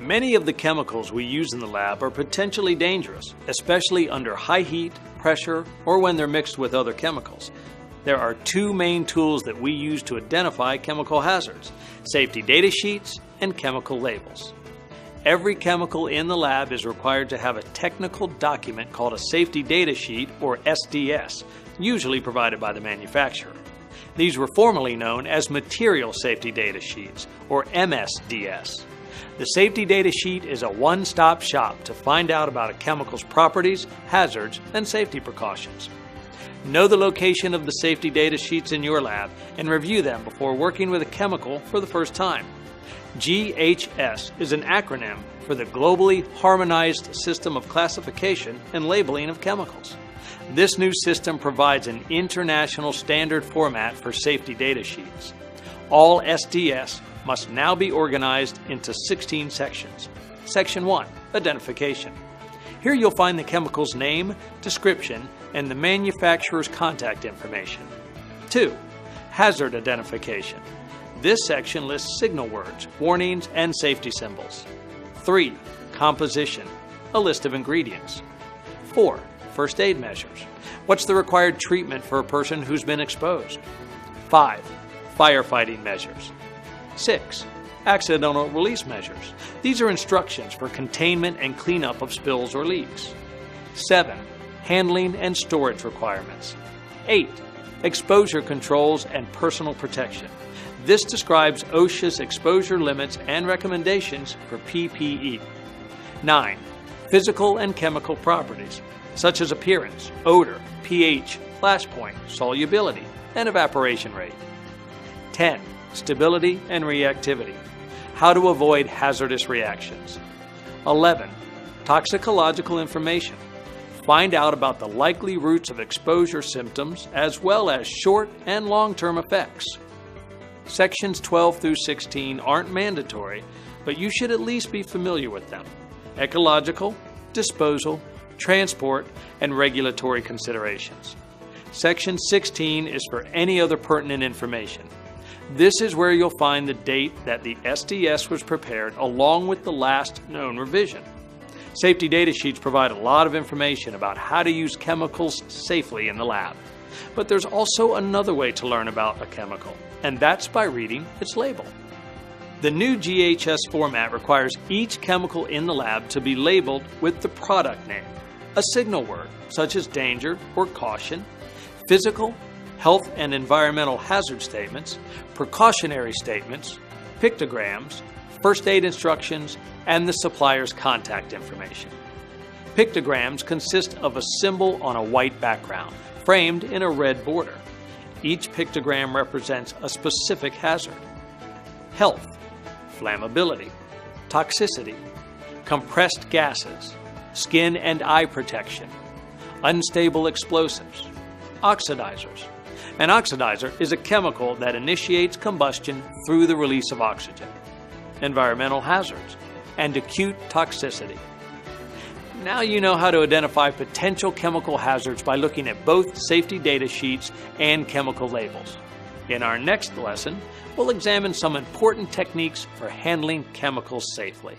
Many of the chemicals we use in the lab are potentially dangerous, especially under high heat, pressure, or when they're mixed with other chemicals. There are two main tools that we use to identify chemical hazards: safety data sheets and chemical labels. Every chemical in the lab is required to have a technical document called a safety data sheet, or SDS, usually provided by the manufacturer. These were formerly known as material safety data sheets, or MSDS. The safety data sheet is a one-stop shop to find out about a chemical's properties, hazards, and safety precautions. Know the location of the safety data sheets in your lab and review them before working with a chemical for the first time. GHS is an acronym for the Globally Harmonized System of Classification and Labeling of Chemicals. This new system provides an international standard format for safety data sheets. All SDS must now be organized into 16 sections. Section 1, Identification. Here you'll find the chemical's name, description, and the manufacturer's contact information. 2. Hazard Identification. This section lists signal words, warnings, and safety symbols. 3. Composition. A list of ingredients. 4. First aid measures. What's the required treatment for a person who's been exposed? 5. Firefighting measures. 6. Accidental release measures. These are instructions for containment and cleanup of spills or leaks. 7. Handling and storage requirements. 8. Exposure controls and personal protection. This describes OSHA's exposure limits and recommendations for PPE. 9. Physical and chemical properties, such as appearance, odor, pH, flash point, solubility, and evaporation rate. 10. Stability and reactivity. How to avoid hazardous reactions. 11. Toxicological information. Find out about the likely routes of exposure symptoms as well as short and long-term effects. Sections 12 through 16 aren't mandatory, but you should at least be familiar with them. Ecological, disposal, transport, and regulatory considerations. Section 16 is for any other pertinent information. This is where you'll find the date that the SDS was prepared along with the last known revision. Safety data sheets provide a lot of information about how to use chemicals safely in the lab. But there's also another way to learn about a chemical, and that's by reading its label. The new GHS format requires each chemical in the lab to be labeled with the product name, a signal word such as danger or caution, physical, health and environmental hazard statements, precautionary statements, pictograms, first aid instructions, and the supplier's contact information. Pictograms consist of a symbol on a white background, framed in a red border. Each pictogram represents a specific hazard. Health, flammability, toxicity, compressed gases, skin and eye protection, unstable explosives, oxidizers. An oxidizer is a chemical that initiates combustion through the release of oxygen. Environmental hazards and acute toxicity. Now you know how to identify potential chemical hazards by looking at both safety data sheets and chemical labels. In our next lesson, we'll examine some important techniques for handling chemicals safely.